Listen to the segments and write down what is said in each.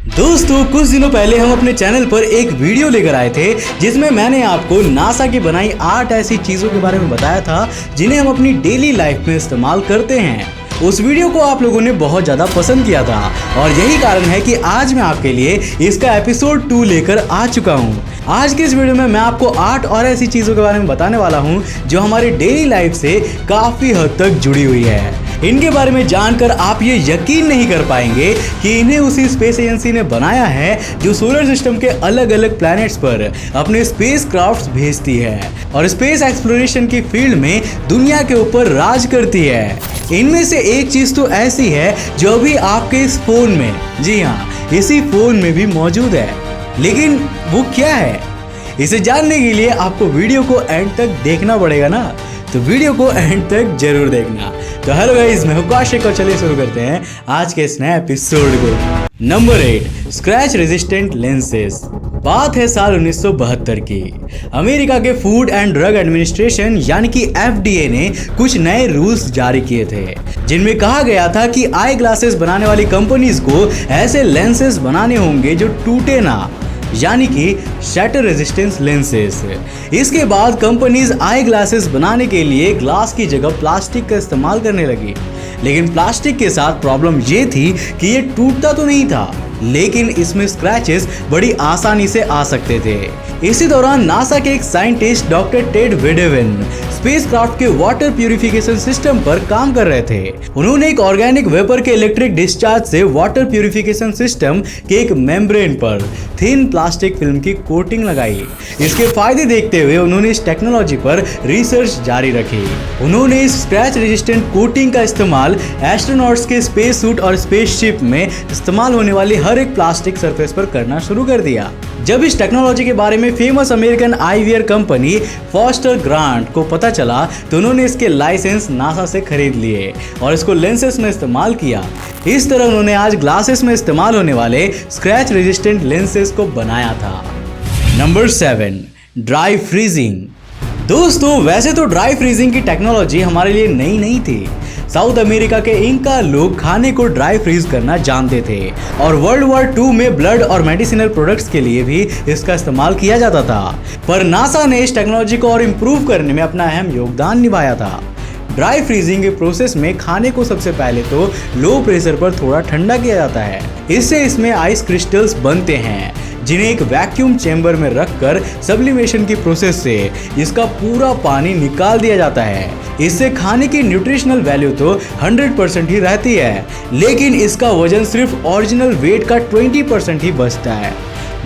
दोस्तों कुछ दिनों पहले हम अपने चैनल पर एक वीडियो लेकर आए थे जिसमें मैंने आपको नासा की बनाई 8 ऐसी चीज़ों के बारे में बताया था जिन्हें हम अपनी डेली लाइफ में इस्तेमाल करते हैं। उस वीडियो को आप लोगों ने बहुत ज़्यादा पसंद किया था और यही कारण है कि आज मैं आपके लिए इसका एपिसोड 2 लेकर आ चुका हूँ। आज के इस वीडियो में मैं आपको 8 और ऐसी चीज़ों के बारे में बताने वाला हूँ जो हमारी डेली लाइफ से काफ़ी हद तक जुड़ी हुई है। इनके बारे में जानकर आप ये यकीन नहीं कर पाएंगे कि इन्हें उसी स्पेस एजेंसी ने बनाया है जो सोलर सिस्टम के अलग अलग प्लैनेट्स पर अपने स्पेस क्राफ्ट्स भेजती है और स्पेस एक्सप्लोरेशन की फील्ड में दुनिया के ऊपर राज करती है। इनमें से एक चीज़ तो ऐसी है जो अभी आपके इस फोन में, जी हाँ, इसी फोन में भी मौजूद है, लेकिन वो क्या है इसे जानने के लिए आपको वीडियो को एंड तक देखना पड़ेगा ना, तो वीडियो को एंड तक जरूर देखना। तो हेलो गाइस, मैं हूं कौशिक और चलिए शुरू करते हैं आज के इस नए एपिसोड को। Number 8, scratch resistant lenses. बात है साल 1972 की। अमेरिका के फूड एंड ड्रग एडमिनिस्ट्रेशन यानी कि FDA ने कुछ नए रूल्स जारी किए थे जिनमें कहा गया था कि आई ग्लासेस बनाने वाली कंपनीज को ऐसे लेंसेज बनाने होंगे जो टूटे ना, यानी कि शैटर रेजिस्टेंस लेंसेज। इसके बाद कंपनीज आई ग्लासेस बनाने के लिए ग्लास की जगह प्लास्टिक का इस्तेमाल करने लगी, लेकिन प्लास्टिक के साथ प्रॉब्लम ये थी कि ये टूटता तो नहीं था, लेकिन इसमें स्क्रैचेस बड़ी आसानी से आ सकते थे। इसी दौरान नासा के एक साइंटिस्ट डॉक्टर टेड वेडेवन स्पेसक्राफ्ट के वाटर प्यूरिफिकेशन सिस्टम पर काम कर रहे थे। उन्होंने एक ऑर्गेनिक वेपर के इलेक्ट्रिक डिस्चार्ज से वाटर प्यूरिफिकेशन सिस्टम के एक मेम्ब्रेन पर थिन प्लास्टिक फिल्म की कोटिंग लगाई। इसके फायदे देखते हुए उन्होंने इस टेक्नोलॉजी पर रिसर्च जारी रखी। उन्होंने इस स्क्रैच रेजिस्टेंट कोटिंग का इस्तेमाल एस्ट्रोनॉट्स के स्पेस सूट और स्पेसशिप में इस्तेमाल होने वाली हर एक प्लास्टिक सरफेस पर करना शुरू कर दिया। जब इस टेक्नोलॉजी के बारे में famous American eyewear company foster grant को पता चला तो उन्होंने इसके लाइसेंस नासा से खरीद लिए और इसको लेंसेस में इस्तेमाल किया। इस तरह उन्होंने आज ग्लासेस में इस्तेमाल होने वाले स्क्रैच रेजिस्टेंट लेंसेस को बनाया था। Number 7, dry freezing. दोस्तों वैसे तो ड्राई फ्रीजिंग की टेक्नोलॉजी हमारे लिए नई नहीं थी। साउथ अमेरिका के इंका लोग खाने को ड्राई फ्रीज करना जानते थे और वर्ल्ड वॉर 2 में ब्लड और मेडिसिनल प्रोडक्ट्स के लिए भी इसका इस्तेमाल किया जाता था, पर नासा ने इस टेक्नोलॉजी को और इम्प्रूव करने में अपना अहम योगदान निभाया था। ड्राई फ्रीजिंग के प्रोसेस में खाने को सबसे पहले तो लो प्रेशर पर थोड़ा ठंडा किया जाता है। इससे इसमें आइस क्रिस्टल्स बनते हैं जिन्हें एक वैक्यूम चेंबर में रखकर सब्लिमेशन की प्रोसेस से इसका पूरा पानी निकाल दिया जाता है। इससे खाने की न्यूट्रिशनल वैल्यू तो 100% ही रहती है, लेकिन इसका वजन सिर्फ ओरिजिनल वेट का 20% ही बचता है।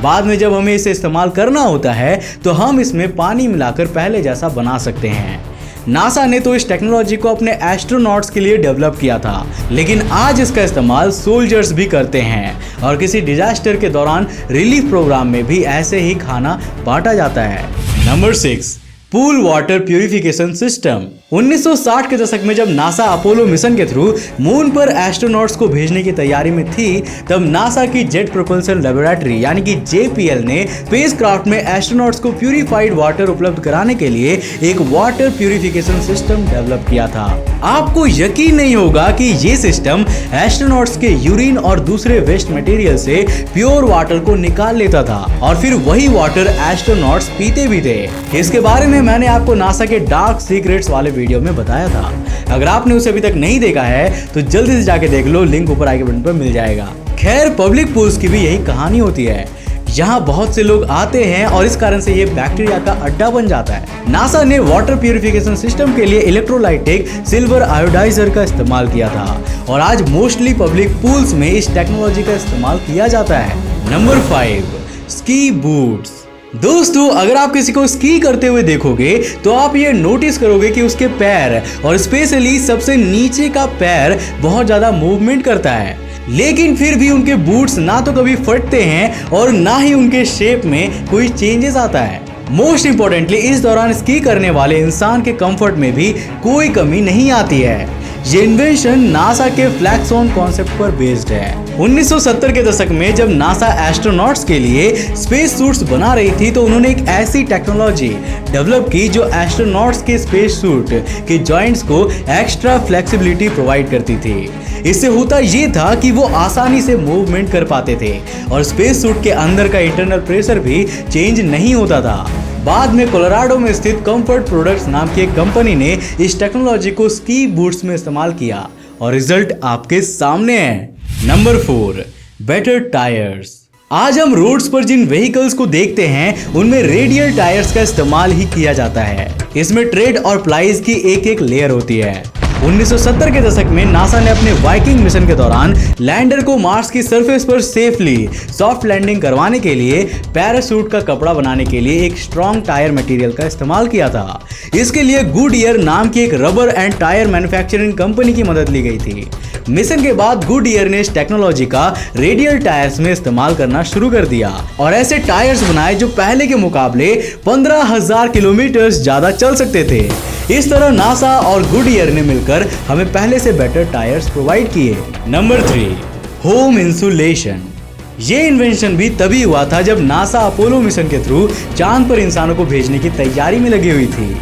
बाद में जब हमें इसे इस्तेमाल करना होता है तो हम इसमें पानी मिलाकर पहले जैसा बना सकते हैं। नासा ने तो इस टेक्नोलॉजी को अपने एस्ट्रोनॉट्स के लिए डेवलप किया था, लेकिन आज इसका इस्तेमाल सोल्जर्स भी करते हैं और किसी डिजास्टर के दौरान रिलीफ प्रोग्राम में भी ऐसे ही खाना बांटा जाता है। Number 6, pool water purification system. 1960 के दशक में जब नासा अपोलो मिशन के थ्रू मून पर एस्ट्रोनॉट्स को भेजने की तैयारी में थी, तब नासा की जेट प्रोपल्सन लेबोरेटरी यानी कि JPL ने स्पेसक्राफ्ट में एस्ट्रोनॉट्स को प्यूरिफाइड वाटर उपलब्ध कराने के लिए एक वाटर प्यूरिफिकेशन सिस्टम डेवलप किया था। आपको यकीन नहीं होगा कि ये सिस्टम एस्ट्रोनॉट्स के यूरिन और दूसरे वेस्ट मटेरियल से प्योर वाटर को निकाल लेता था और फिर वही वाटर एस्ट्रोनॉट्स पीते भी थे। इसके बारे में मैंने आपको नासा के डार्क सीक्रेट्स वाले वीडियो में बताया था। अगर आपने उसे अभी तक नहीं देखा है तो जल्दी से जाके देख लो, लिंक ऊपर आई के बटन पर मिल जाएगा। खैर, पब्लिक पूल्स की भी यही कहानी होती है। यहाँ बहुत से लोग आते हैं और इस कारण से ये बैक्टीरिया का अड्डा बन जाता है। नासा ने वाटर प्यूरिफिकेशन सिस्टम के लिए इलेक्ट्रोलाइटिक सिल्वर आयोडाइजर का इस्तेमाल किया था और आज मोस्टली पब्लिक पूल्स में इस टेक्नोलॉजी का इस्तेमाल किया जाता है। Number 5, ski boots. दोस्तों अगर आप किसी को स्की करते हुए देखोगे तो आप ये नोटिस करोगे कि उसके पैर और स्पेशली सबसे नीचे का पैर बहुत ज़्यादा मूवमेंट करता है, लेकिन फिर भी उनके बूट्स ना तो कभी फटते हैं और ना ही उनके शेप में कोई चेंजेस आता है। मोस्ट इम्पोर्टेंटली इस दौरान स्की करने वाले इंसान के कंफर्ट में भी कोई कमी नहीं आती है। ये इन्वेंशन नासा के फ्लैक्स ऑन कॉन्सेप्ट पर बेस्ड है। 1970 के दशक में जब नासा एस्ट्रोनॉट्स के लिए स्पेस सूट्स बना रही थी तो उन्होंने एक ऐसी टेक्नोलॉजी डेवलप की जो एस्ट्रोनॉट्स के स्पेस सूट के जॉइंट्स को एक्स्ट्रा फ्लेक्सिबिलिटी प्रोवाइड करती थी। इससे होता ये था कि वो आसानी से मूवमेंट कर पाते थे और स्पेस सूट के अंदर का इंटरनल प्रेशर भी चेंज नहीं होता था। बाद में कोलोराडो में स्थित कंफर्ट प्रोडक्ट्स नाम की एक कंपनी ने इस टेक्नोलॉजी को स्की बूट्स में इस्तेमाल किया और रिजल्ट आपके सामने है। Number 4, better tyres. आज हम रोड्स पर जिन व्हीकल्स को देखते हैं उनमें रेडियल टायर्स का इस्तेमाल ही किया जाता है। इसमें ट्रेड और प्लाईज की एक एक लेयर होती है। 1970 के दशक में नासा ने अपने वाइकिंग मिशन के दौरान लैंडर को मार्स की सरफेस पर सेफली सॉफ्ट लैंडिंग करवाने के लिए पैराशूट का कपड़ा बनाने के लिए एक स्ट्रॉन्ग टायर मटेरियल का इस्तेमाल किया था। इसके लिए गुडईयर नाम की एक rubber and tyre manufacturing company की मदद ली गई थी। मिशन के बाद गुडईयर ने इस टेक्नोलॉजी का रेडियल टायर्स में इस्तेमाल करना शुरू कर दिया और ऐसे टायर्स बनाए जो पहले के मुकाबले 15,000 किलोमीटर ज्यादा चल सकते थे। इस तरह नासा और गुडईयर ने मिलकर हमें पहले से बेटर टायर्स प्रोवाइड किए। Number 3, home insulation. ये इन्वेंशन भी तभी हुआ था जब नासा अपोलो मिशन के थ्रू चांद पर इंसानों को भेजने की तैयारी में लगी हुई थी।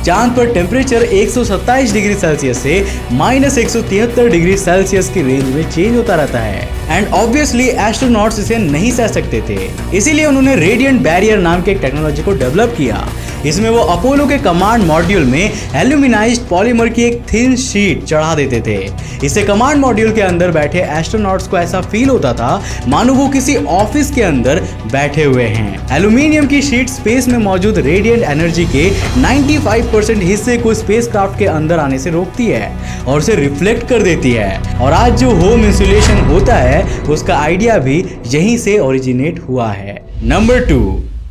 चांद पर टेम्परेचर 127 डिग्री सेल्सियस से -173 डिग्री सेल्सियस की रेंज में चेंज होता रहता है एंड ऑब्वियसली एस्ट्रोनॉट्स इसे नहीं सह सकते थे। इसीलिए उन्होंने रेडिएंट बैरियर नाम के एक टेक्नोलॉजी को डेवलप किया। इसमें वो अपोलो के कमांड मॉड्यूल में एल्यूमिनाइज्ड पॉलीमर की एक थिन शीट चढ़ा देते थे। इससे कमांड मॉड्यूल के अंदर बैठे एस्ट्रोनॉट्स को ऐसा फील होता था मानो वो किसी ऑफिस के अंदर बैठे हुए हैं। एल्यूमिनियम की शीट स्पेस में मौजूद रेडिएंट एनर्जी के 95% हिस्से को स्पेसक्राफ्ट के अंदर आने से रोकती है और उसे रिफ्लेक्ट कर देती है। और आज जो होम इंसुलेशन होता है उसका आइडिया भी यहीं से ओरिजिनेट हुआ है। Number 2,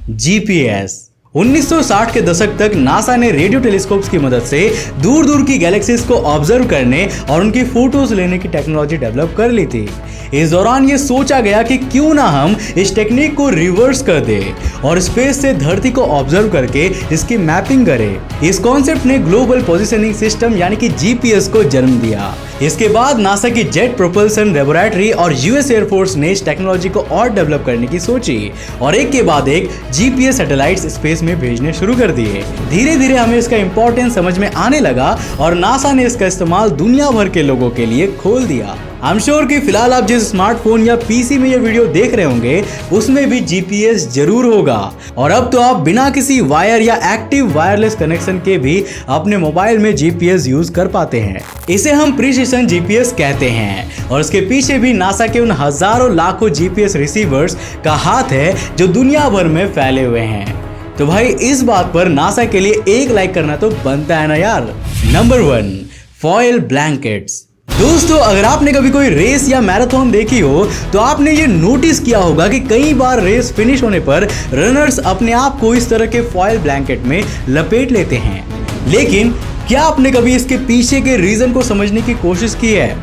GPS. 1960 के दशक तक नासा ने रेडियो टेलीस्कोप्स की मदद से दूर दूर की गैलेक्सीज को ऑब्जर्व करने और उनकी फोटोज लेने की टेक्नोलॉजी डेवलप कर ली थी। इस दौरान ये सोचा गया कि क्यों ना हम इस टेक्निक को रिवर्स कर दें और स्पेस से धरती को ऑब्जर्व करके इसकी मैपिंग करें। इस कॉन्सेप्ट ने ग्लोबल पोजिशनिंग सिस्टम यानी कि जीपीएस को जन्म दिया। इसके बाद नासा की जेट प्रोपल्सन लेबोरेटरी और यूएस एयरफोर्स ने इस टेक्नोलॉजी को और डेवलप करने की सोची और एक के बाद एक जीपीएस सैटेलाइट्स स्पेस में भेजने शुरू कर दिए। धीरे धीरे हमें इसका इंपॉर्टेंस समझ में आने लगा और नासा ने इसका इस्तेमाल दुनिया भर के लोगों के लिए खोल दिया। आई एम श्योर कि फिलहाल आप जिस स्मार्टफोन या पीसी में ये वीडियो देख रहे होंगे उसमें भी जीपीएस जरूर होगा और अब तो आप बिना किसी वायर या एक्टिव वायरलेस कनेक्शन के भी अपने मोबाइल में जीपीएस यूज कर पाते हैं। इसे हम प्रिसिशन जीपीएस कहते हैं और इसके पीछे भी नासा के उन हजारों लाखों जीपीएस रिसीवर्स का हाथ है जो दुनिया भर में फैले हुए हैं। तो भाई इस बात पर नासा के लिए एक लाइक करना तो बनता है ना यार। Number 1, foil blankets. दोस्तों अगर आपने कभी कोई रेस या मैराथन देखी हो तो आपने ये नोटिस किया होगा कि कई बार रेस फिनिश होने पर रनर्स अपने आप को इस तरह के फॉयल ब्लैंकेट में लपेट लेते हैं। लेकिन क्या आपने कभी इसके पीछे के रीजन को समझने की कोशिश की है?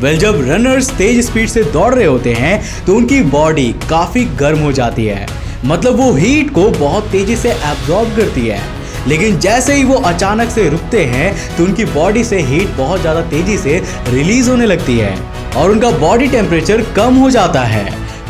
वेल, जब रनर्स तेज स्पीड से दौड़ रहे होते हैं तो उनकी बॉडी काफी गर्म हो जाती है, मतलब वो हीट को बहुत तेजी से एब्जॉर्ब करती है। लेकिन जैसे ही वो अचानक से रुकते हैं तो उनकी बॉडी से हीट बहुत ज़्यादा तेजी से रिलीज होने लगती है और उनका बॉडी टेम्परेचर कम हो जाता है।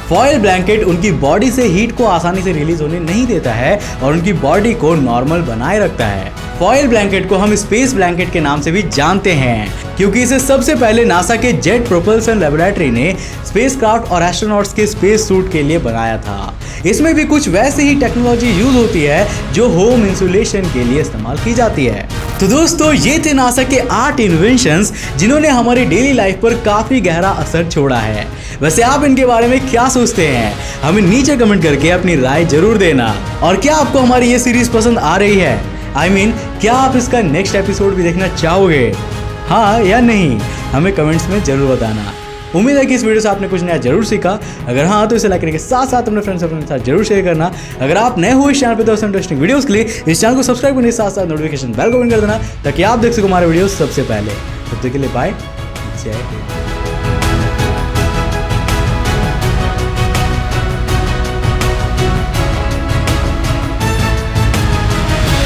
फॉयल ब्लैंकेट उनकी बॉडी से हीट को आसानी से रिलीज होने नहीं देता है और उनकी बॉडी को नॉर्मल बनाए रखता है। फॉयल ब्लैंकेट को हम स्पेस ब्लैंकेट के नाम से भी जानते हैं क्योंकि इसे सबसे पहले नासा के जेट प्रोपल्सन लेबोरेटरी ने स्पेसक्राफ्ट और एस्ट्रोनॉट्स के स्पेस सूट के लिए बनाया था। इसमें भी कुछ वैसे ही टेक्नोलॉजी यूज होती है जो होम इंसुलेशन के लिए इस्तेमाल की जाती है। तो दोस्तों ये थे नासा के 8 इन्वेंशंस जिन्होंने हमारी डेली लाइफ पर काफी गहरा असर छोड़ा है। वैसे आप इनके बारे में क्या सोचते हैं? हमें नीचे कमेंट करके अपनी राय जरूर देना। और क्या आपको हमारी ये सीरीज पसंद आ रही है? I mean, क्या आप इसका नेक्स्ट एपिसोड भी देखना चाहोगे? हाँ या नहीं, हमें कमेंट्स में जरूर बताना। उम्मीद है कि इस वीडियो से आपने कुछ नया जरूर सीखा। अगर हाँ तो इसे लाइक करने के साथ साथ अपने फ्रेंड्स के साथ जरूर शेयर करना। अगर आप नए हो इस चैनल पे तो इंटरेस्टिंग वीडियोस के लिए इस चैनल को सब्सक्राइब करने के साथ साथ नोटिफिकेशन बेल को ऑन कर देना ताकि आप देख सको हमारे वीडियो सबसे पहले। तब तक के लिए बाय, जय हिंद।